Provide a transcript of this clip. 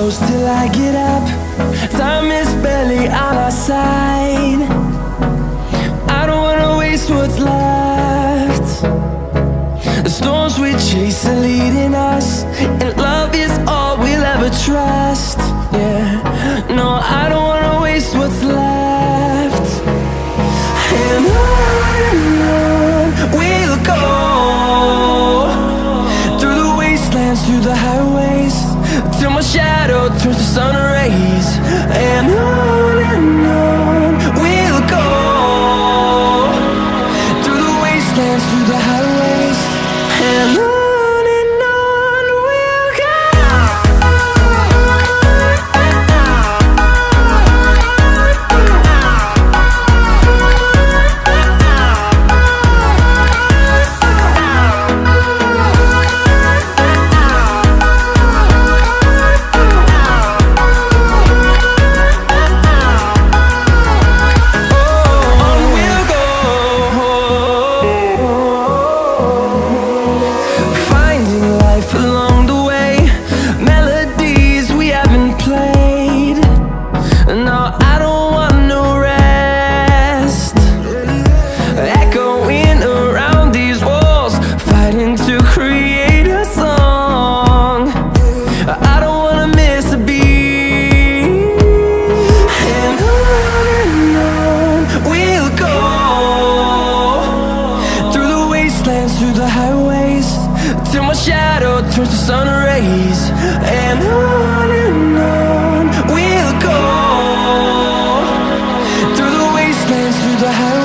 close till I get up. Time is barely on our side. I don't wanna waste what's left. The storms we chase are leading us, and love is all we'll ever trust. Yeah, no, I don't wanna waste what's left. And on we'll go, through the wastelands, through the highways, till my shadow turns to sun rays. And on we'll go, through the wastelands, through the highways, and on we'll go. Along the way, melodies we haven't played. No, I don't want no rest. Echoing around these walls, fighting to create a song. I don't wanna miss a beat. And on we'll go, through the wastelands, through the highways, till my shadow turns to sun rays. And on we'll go, through the wastelands, through the highways.